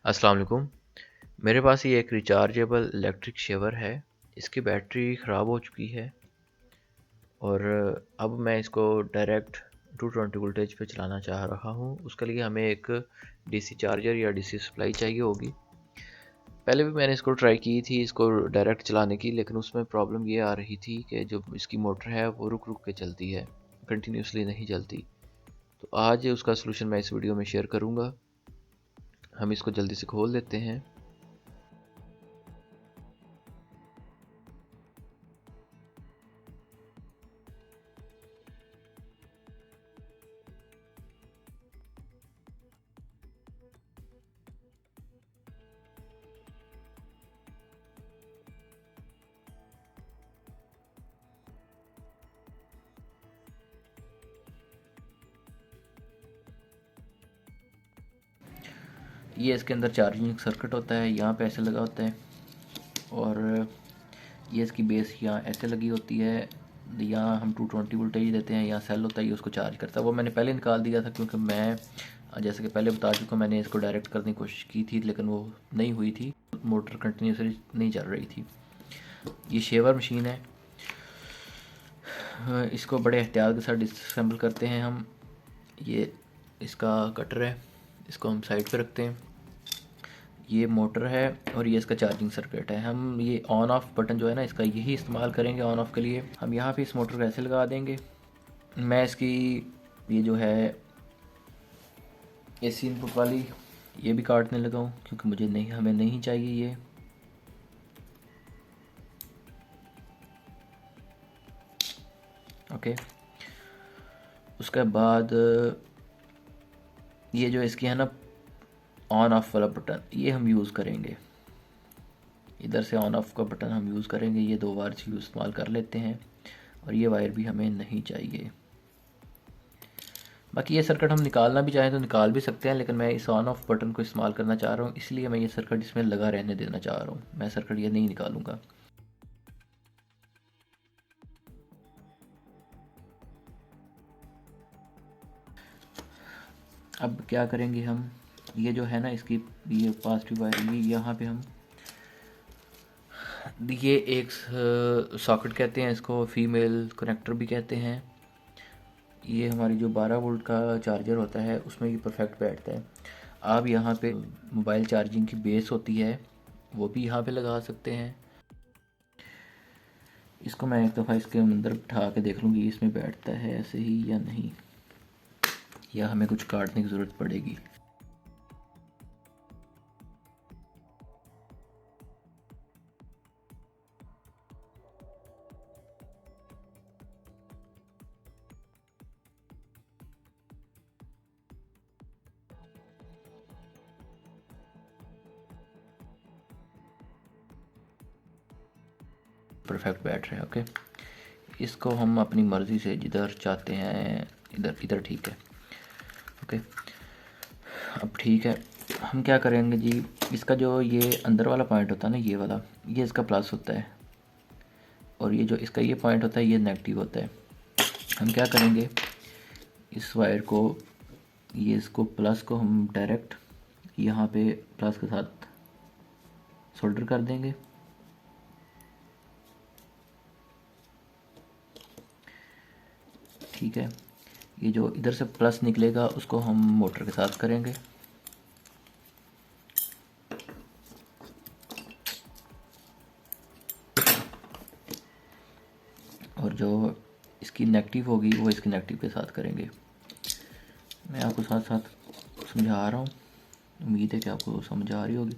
अस्सलाम वालेकुम। मेरे पास ये एक रिचार्जेबल इलेक्ट्रिक शेवर है। इसकी बैटरी ख़राब हो चुकी है और अब मैं इसको डायरेक्ट 220 वोल्टेज पे चलाना चाह रहा हूँ। उसके लिए हमें एक डीसी चार्जर या डीसी सप्लाई चाहिए होगी। पहले भी मैंने इसको ट्राई की थी इसको डायरेक्ट चलाने की, लेकिन उसमें प्रॉब्लम ये आ रही थी कि जो इसकी मोटर है वो रुक रुक के चलती है, कंटिन्यूसली नहीं चलती। तो आज उसका सलूशन मैं इस वीडियो में शेयर करूँगा। हम इसको जल्दी से खोल देते हैं। ये इसके अंदर चार्जिंग सर्किट होता है, यहाँ पे ऐसे लगा होता है और ये इसकी बेस यहाँ ऐसे लगी होती है। यहाँ हम 220 वोल्टेज देते हैं, यहाँ सेल होता है, ये उसको चार्ज करता है। वो मैंने पहले निकाल दिया था क्योंकि मैं जैसे कि पहले बता चुका, मैंने इसको डायरेक्ट करने की कोशिश की थी लेकिन वो नहीं हुई थी, मोटर कंटिन्यूसली नहीं चल रही थी। ये शेवर मशीन है। इसको बड़े एहतियात के साथ डिसअसेंबल करते हैं हम। ये इसका कटर है, इसको हम साइड पे रखते हैं। ये मोटर है और ये इसका चार्जिंग सर्किट है। हम ये ऑन ऑफ बटन जो है ना, इसका यही इस्तेमाल करेंगे ऑन ऑफ के लिए। हम यहाँ पे इस मोटर को ऐसे लगा देंगे। मैं इसकी ये जो है एसी इनपुट वाली ये भी काटने लगा हूँ क्योंकि मुझे नहीं, हमें नहीं चाहिए ये। ओके, उसके बाद ये जो इसकी है ना ऑन ऑफ वाला बटन, ये हम यूज़ करेंगे। इधर से ऑन ऑफ का बटन हम यूज़ करेंगे। ये दो बार से इस्तेमाल कर लेते हैं और ये वायर भी हमें नहीं चाहिए। बाकी ये सर्किट हम निकालना भी चाहें तो निकाल भी सकते हैं, लेकिन मैं इस ऑन ऑफ बटन को इस्तेमाल करना चाह रहा हूँ, इसलिए मैं ये सर्किट इसमें लगा रहने देना चाह रहा हूँ। मैं सर्किट ये नहीं निकालूंगा। अब क्या करेंगे हम, ये जो है ना इसकी ये पॉजिटिव वायर, ये यहाँ पे हम ये एक सॉकेट कहते हैं इसको, फीमेल कनेक्टर भी कहते हैं। ये हमारी जो 12 वोल्ट का चार्जर होता है उसमें ये परफेक्ट बैठता है। आप यहाँ पे मोबाइल चार्जिंग की बेस होती है वो भी यहाँ पे लगा सकते हैं। इसको मैं एक दफ़ा इसके अंदर बिठा के देख लूँगी इसमें बैठता है ऐसे ही या नहीं, या हमें कुछ काटने की ज़रूरत पड़ेगी। परफेक्ट बैठ रहे हैं। ओके, इसको हम अपनी मर्ज़ी से जिधर चाहते हैं, इधर इधर ठीक है। ओके, अब ठीक है। हम क्या करेंगे जी, इसका जो ये अंदर वाला पॉइंट होता है ना, ये वाला, ये इसका प्लस होता है और ये जो इसका ये पॉइंट होता है ये नेगेटिव होता है। हम क्या करेंगे, इस वायर को, ये इसको प्लस को हम डायरेक्ट यहाँ पे प्लस के साथ सोल्डर कर देंगे। ठीक है, ये जो इधर से प्लस निकलेगा उसको हम मोटर के साथ करेंगे। और जो इसकी नेगेटिव होगी वो इसकी नेगेटिव के साथ करेंगे। मैं आपको साथ साथ समझा रहा हूँ, उम्मीद है कि आपको समझ आ रही होगी।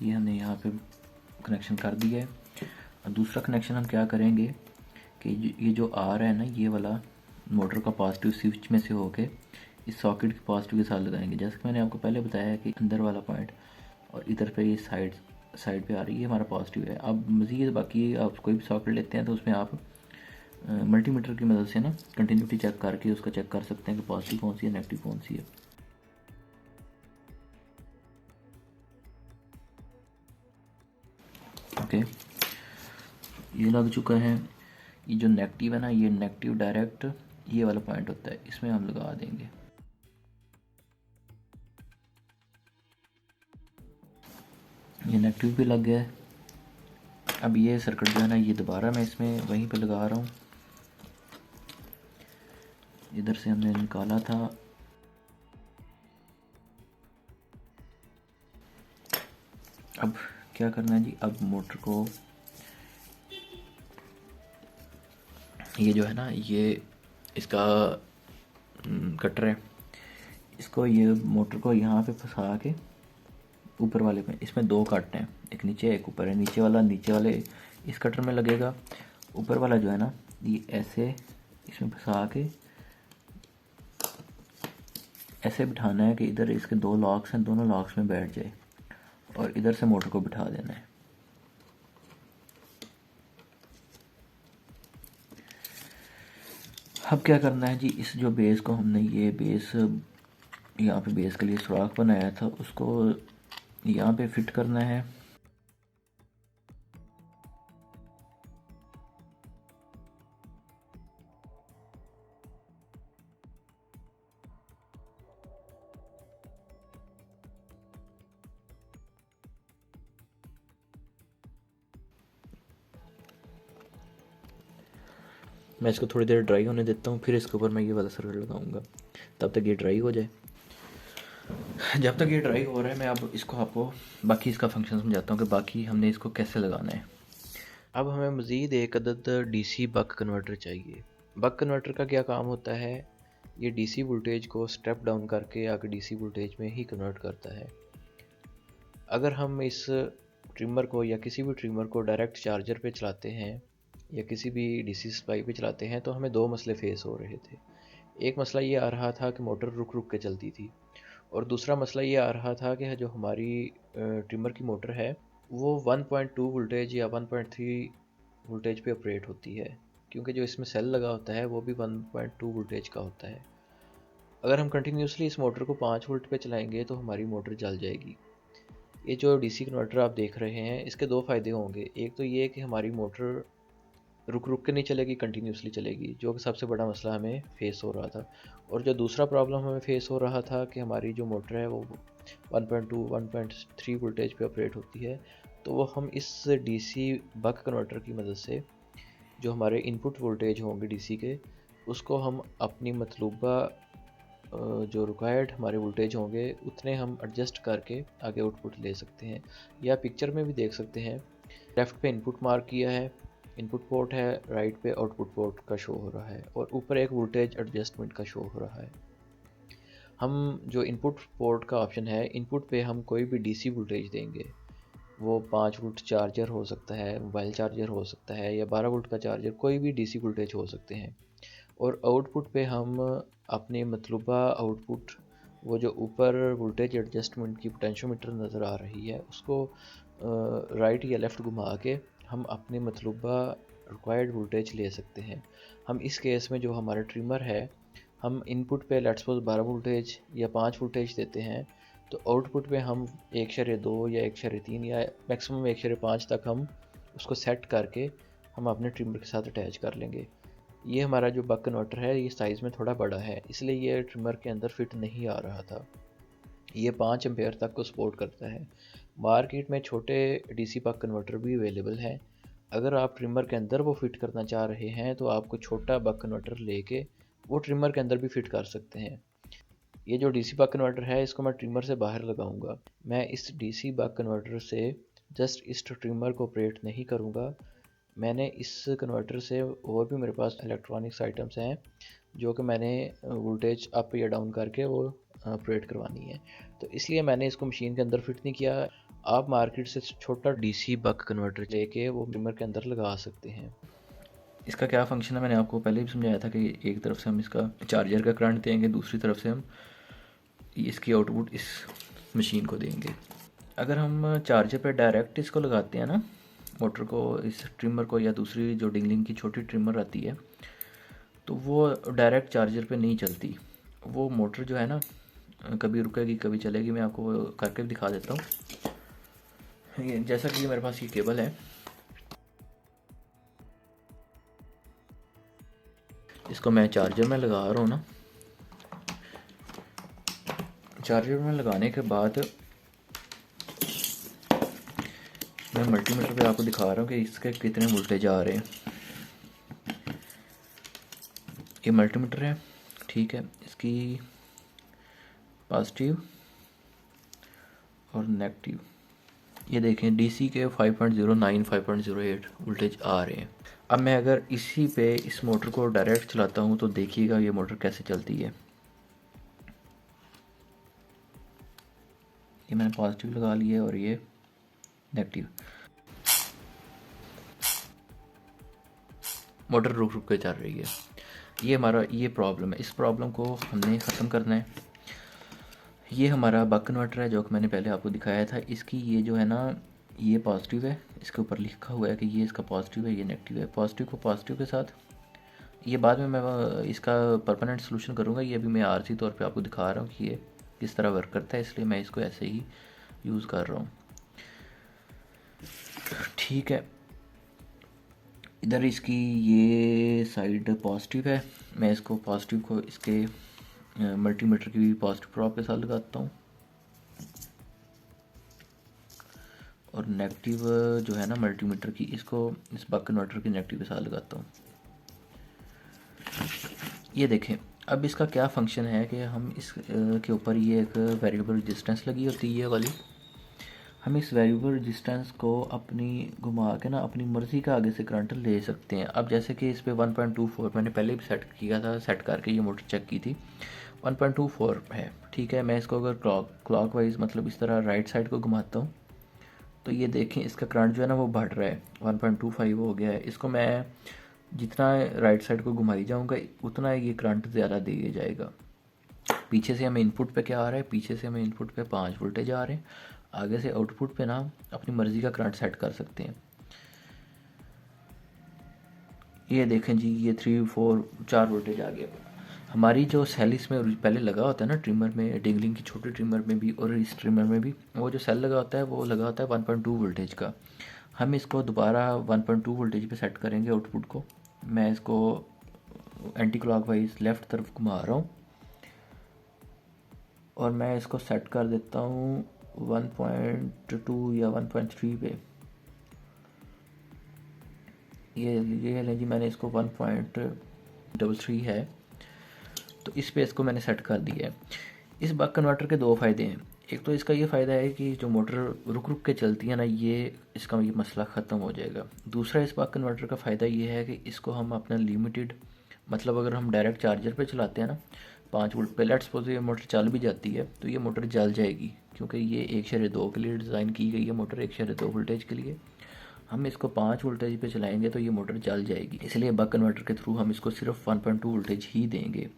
ये हमने यहाँ पे कनेक्शन कर दिया है। और दूसरा कनेक्शन हम क्या करेंगे कि ये जो आ रहा है ना, ये वाला मोटर का पॉजिटिव स्विच में से होके इस सॉकेट के पॉजिटिव के साथ लगाएंगे। जैसे कि मैंने आपको पहले बताया कि अंदर वाला पॉइंट और इधर पे ये साइड पे आ रही है, हमारा पॉजिटिव है। अब मज़ीद बाकी आप कोई भी सॉकेट लेते हैं तो उसमें आप मल्टीमीटर की मदद से ना कंटिन्यूटी चेक करके उसका चेक कर सकते हैं कि पॉजिटिव कौन सी है, नेगेटिव कौन सी है। ओके, ये लग चुका है। ये जो नेगेटिव है ना, ये नेगेटिव डायरेक्ट ये वाला पॉइंट होता है, इसमें हम लगा देंगे। ये नेगेटिव भी लग गया है। अब ये सर्किट जो है ना, ये दोबारा मैं इसमें वहीं पे लगा रहा हूँ, इधर से हमने निकाला था। अब क्या करना है जी, अब मोटर को ये जो है ना, ये इसका कटर है, इसको ये मोटर को यहाँ पे फंसा के ऊपर वाले में, इसमें दो कट हैं, एक नीचे एक ऊपर है। नीचे वाले इस कटर में लगेगा, ऊपर वाला जो है ना ये ऐसे इसमें फंसा के ऐसे बिठाना है कि इधर इसके दो लॉक्स हैं, दोनों लॉक्स में बैठ जाए, और इधर से मोटर को बिठा देना है। अब क्या करना है जी, इस जो बेस को हमने ये बेस यहाँ पे बेस के लिए सुराख बनाया था, उसको यहाँ पे फिट करना है। मैं इसको थोड़ी देर ड्राई होने देता हूँ, फिर इसके ऊपर मैं ये वाला सर्किट लगाऊंगा, तब तक ये ड्राई हो जाए। जब तक ये ड्राई हो रहा है, मैं अब इसको आपको बाकी इसका फंक्शन समझाता हूँ कि बाकी हमने इसको कैसे लगाना है। अब हमें मज़ीद एक अदद डीसी बक कन्वर्टर चाहिए। बक कन्वर्टर का क्या काम होता है, ये डीसी वोल्टेज को स्टेप डाउन करके आगे डीसी वोल्टेज में ही कन्वर्ट करता है। अगर हम इस ट्रिमर को या किसी भी ट्रिमर को डायरेक्ट चार्जर पे चलाते हैं या किसी भी डीसी सप्लाई पे चलाते हैं, तो हमें दो मसले फेस हो रहे थे। एक मसला ये आ रहा था कि मोटर रुक रुक के चलती थी, और दूसरा मसला ये आ रहा था कि जो हमारी ट्रिमर की मोटर है वो 1.2 वोल्टेज या 1.3 वोल्टेज पे ऑपरेट होती है, क्योंकि जो इसमें सेल लगा होता है वो भी 1.2 वोल्टेज का होता है। अगर हम कंटिन्यूसली इस मोटर को 5 वोल्ट पे चलाएंगे तो हमारी मोटर जल जाएगी। ये जो डीसी कन्वर्टर आप देख रहे हैं, इसके दो फ़ायदे होंगे। एक तो ये कि हमारी मोटर रुक रुक के नहीं चलेगी, कंटिन्यूसली चलेगी, जो कि सबसे बड़ा मसला हमें फेस हो रहा था। और जो दूसरा प्रॉब्लम हमें फेस हो रहा था कि हमारी जो मोटर है वो 1.2 1.3 वोल्टेज पे ऑपरेट होती है, तो वो हम इस डीसी बक कन्वर्टर की मदद से जो हमारे इनपुट वोल्टेज होंगे डीसी के, उसको हम अपनी मतलूबा जो रिक्वायर्ड हमारे वोल्टेज होंगे उतने हम एडजस्ट करके आगे आउटपुट ले सकते हैं। या पिक्चर में भी देख सकते हैं, लेफ़्ट पे इनपुट मार्क किया है, इनपुट पोर्ट है, राइट पे आउटपुट पोर्ट का शो हो रहा है, और ऊपर एक वोल्टेज एडजस्टमेंट का शो हो रहा है। हम जो इनपुट पोर्ट का ऑप्शन है, इनपुट पे हम कोई भी डीसी वोल्टेज देंगे, वो 5 वोल्ट चार्जर हो सकता है, मोबाइल चार्जर हो सकता है, या 12 वोल्ट का चार्जर, कोई भी डीसी वोल्टेज हो सकते हैं। और आउटपुट पे हम अपने मतलूबा आउटपुट, वो जो ऊपर वोल्टेज एडजस्टमेंट की पोटेंशियोमीटर नज़र आ रही है, उसको राइट या लेफ़्ट घुमा के हम अपने मतलूबा रिक्वायर्ड वोल्टेज ले सकते हैं। हम इस केस में जो हमारा ट्रिमर है, हम इनपुट पे लेट्स सपोज 12 वोल्टेज या 5 वोल्टेज देते हैं, तो आउटपुट पे हम 1.2 या 1.3 या मैक्सिमम 1.5 तक हम उसको सेट करके हम अपने ट्रिमर के साथ अटैच कर लेंगे। ये हमारा जो बक कन्वर्टर है ये साइज़ में थोड़ा बड़ा है, इसलिए ये ट्रिमर के अंदर फिट नहीं आ रहा था। ये 5 एम्पेयर तक को सपोर्ट करता है। मार्केट में छोटे डीसी बक कन्वर्टर भी अवेलेबल हैं। अगर आप ट्रिमर के अंदर वो फिट करना चाह रहे हैं, तो आपको छोटा बक कन्वर्टर लेके वो ट्रिमर के अंदर भी फिट कर सकते हैं। ये जो डीसी बक कन्वर्टर है, इसको मैं ट्रिमर से बाहर लगाऊंगा। मैं इस डीसी बक कन्वर्टर से जस्ट इस ट्रिमर को ऑपरेट नहीं करूंगा। मैंने इस कन्वर्टर से और भी मेरे पास इलेक्ट्रॉनिक्स आइटम्स हैं जो कि मैंने वोल्टेज अप या डाउन करके वो ऑपरेट करवानी है, तो इसलिए मैंने इसको मशीन के अंदर फिट नहीं किया। आप मार्केट से छोटा डीसी बक कन्वर्टर लेके वो ट्रिमर के अंदर लगा सकते हैं। इसका क्या फंक्शन है, मैंने आपको पहले भी समझाया था कि एक तरफ से हम इसका चार्जर का करंट देंगे, दूसरी तरफ से हम इसकी आउटपुट इस मशीन को देंगे। अगर हम चार्जर पर डायरेक्ट इसको लगाते हैं ना, मोटर को, इस ट्रिमर को, या दूसरी जो डिंगलिंग की छोटी ट्रिमर आती है, तो वो डायरेक्ट चार्जर पे नहीं चलती। वो मोटर जो है ना, कभी रुकेगी कभी चलेगी। मैं आपको वो करके भी दिखा देता हूँ। ये जैसा कि मेरे पास ये केबल है, इसको इसको मैं चार्जर में लगा रहा हूँ ना। चार्जर में लगाने के बाद मैं मल्टीमीटर पे आपको दिखा रहा हूँ कि इसके कितने वोल्टेज आ रहे हैं। ये मल्टीमीटर है, ठीक है, इसकी पॉजिटिव और नेगेटिव ये देखें डीसी के 5.09 5.08 वोल्टेज आ रहे हैं। अब मैं अगर इसी पे इस मोटर को डायरेक्ट चलाता हूँ तो देखिएगा ये मोटर कैसे चलती है। ये मैंने पॉजिटिव लगा लिया और ये नेगेटिव। मोटर रुक रुक के चल रही है। ये हमारा ये प्रॉब्लम है, इस प्रॉब्लम को हमने ख़त्म करना है। ये हमारा बक कन्वर्टर है जो कि मैंने पहले आपको दिखाया था। इसकी ये जो है ना ये पॉजिटिव है, इसके ऊपर लिखा हुआ है कि ये इसका पॉजिटिव है, ये नेगेटिव है। पॉजिटिव को पॉजिटिव के साथ, ये बाद में मैं इसका परमानेंट सोल्यूशन करूँगा। ये अभी मैं आरसी तौर पे आपको दिखा रहा हूँ कि ये किस तरह वर्क करता है, इसलिए मैं इसको ऐसे ही यूज़ कर रहा हूँ, ठीक है। इधर इसकी ये साइड पॉजिटिव है, मैं इसको पॉजिटिव को इसके मल्टीमीटर की पॉजिटिव प्रॉप के साथ लगाता हूँ और नेगेटिव जो है ना मल्टीमीटर की, इसको इस बक कन्वर्टर की नेगेटिव के साथ लगाता हूँ। ये देखें अब इसका क्या फंक्शन है कि हम इस के ऊपर ये एक वेरिएबल रेजिस्टेंस लगी होती है वाली। हम इस वेरिएबल रेजिस्टेंस को अपनी घुमा के ना अपनी मर्ज़ी का आगे से करंट ले सकते हैं। अब जैसे कि इस पे 1.24 मैंने पहले भी सेट किया था, सेट करके ये मोटर चेक की थी, 1.24 है, ठीक है। मैं इसको अगर क्लॉकवाइज मतलब इस तरह राइट साइड को घुमाता हूँ तो ये देखें इसका करंट जो है ना वो बढ़ रहा है, 1.25 हो गया है। इसको मैं जितना राइट साइड को घुमाई जाऊँगा उतना ये करंट ज़्यादा दिया जाएगा। पीछे से हमें इनपुट पे क्या आ रहा है, पीछे से हमें इनपुट पे 5 वोल्टेज आ रहे हैं, आगे से आउटपुट पे ना अपनी मर्ज़ी का करंट सेट कर सकते हैं। ये देखें जी ये 3 4 4 वोल्टेज आ गया। हमारी जो सेल इसमें पहले लगा होता है ना ट्रिमर में, डिंगलिंग की छोटी ट्रिमर में भी और इस ट्रिमर में भी, वो जो सेल लगा होता है वो लगा होता है 1.2 वोल्टेज का। हम इसको दोबारा 1.2 वोल्टेज पे सेट करेंगे आउटपुट को। मैं इसको एंटी क्लॉकवाइज लेफ़्ट तरफ घुमा रहा हूँ और मैं इसको सेट कर देता हूँ 1.2 या 1.3 पे। ये लें जी, मैंने इसको 1.33 है तो इस पे इसको मैंने सेट कर दिया है। इस बक कन्वर्टर के दो फ़ायदे हैं। एक तो इसका ये फ़ायदा है कि जो मोटर रुक रुक के चलती है ना, ये इसका ये मसला ख़त्म हो जाएगा। दूसरा इस बक कन्वर्टर का फ़ायदा ये है कि इसको हम अपना लिमिटेड, मतलब अगर हम डायरेक्ट चार्जर पे चलाते हैं ना 5 वोल्ट पे, लेट्स सपोज ये मोटर चल भी जाती है तो ये मोटर जल जाएगी, क्योंकि ये 1/2 के लिए डिज़ाइन की गई है मोटर, 1/2 वोल्टेज के लिए। हम इसको 5 वोल्टेज पे चलाएंगे तो ये मोटर जल जाएगी, इसलिए बक कन्वर्टर के थ्रू हम इसको सिर्फ 1.2 वोल्टेज ही देंगे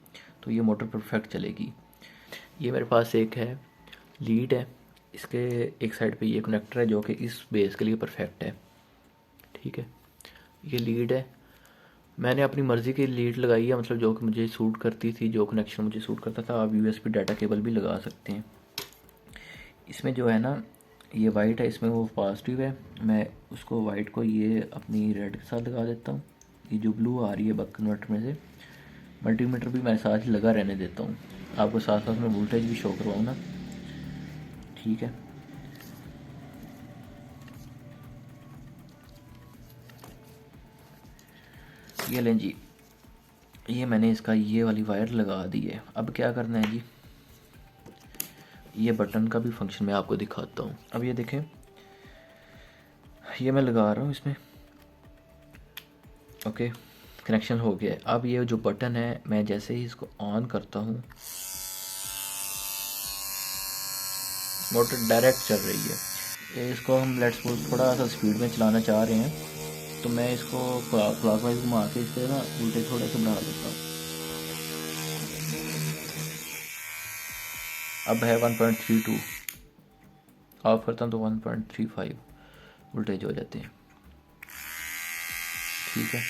तो ये मोटर परफेक्ट चलेगी। ये मेरे पास एक है लीड है, इसके एक साइड पे ये कनेक्टर है जो कि इस बेस के लिए परफेक्ट है, ठीक है। ये लीड है, मैंने अपनी मर्ज़ी की लीड लगाई है, मतलब जो कि मुझे सूट करती थी, जो कनेक्शन मुझे सूट करता था। आप यूएसबी डाटा केबल भी लगा सकते हैं। इसमें जो है ना ये वाइट है, इसमें वो पॉजिटिव है, मैं उसको वाइट को ये अपनी रेड के साथ लगा देता हूँ। ये जो ब्लू आ रही है बक कन्वर्टर में से, मल्टीमीटर भी मैं साथ ही लगा रहने देता हूँ, आपको साथ साथ में वोल्टेज भी शो करवाऊँ ना, ठीक है। ये लें जी, ये मैंने इसका ये वाली वायर लगा दी है। अब क्या करना है जी, ये बटन का भी फंक्शन मैं आपको दिखाता हूँ। अब ये देखें, ये मैं लगा रहा हूँ इसमें, ओके, कनेक्शन हो गया है। अब ये जो बटन है मैं जैसे ही इसको ऑन करता हूँ मोटर डायरेक्ट चल रही है। इसको हम लेट्स सपोज थोड़ा सा स्पीड में चलाना चाह रहे हैं तो मैं इसको क्लॉकवाइज घुमा के इससे ना वोल्टेज थोड़ा सा बढ़ा देता हूँ। अब है 1.32, ऑफ करता हूँ तो 1.35 वोल्टेज हो जाते हैं, ठीक है।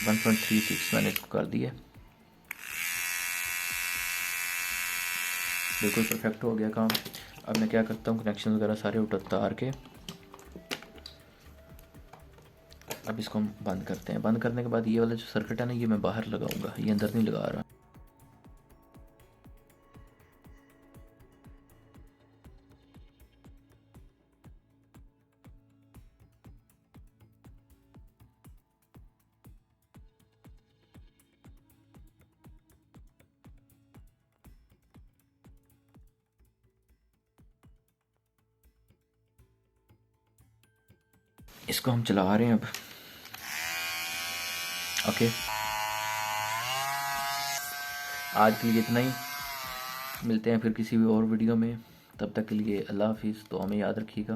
1.36 मैंने इसको कर दिया, बिल्कुल परफेक्ट हो गया काम। अब मैं क्या करता हूँ, कनेक्शन वगैरह सारे उतार के अब इसको हम बंद करते हैं। बंद करने के बाद ये वाला जो सर्किट है ना, ये मैं बाहर लगाऊंगा, ये अंदर नहीं लगा रहा। इसको हम चला रहे हैं अब। ओके, आज के लिए इतना ही। मिलते हैं फिर किसी भी और वीडियो में। तब तक के लिए अल्लाह हाफिज़। तो हमें याद रखिएगा।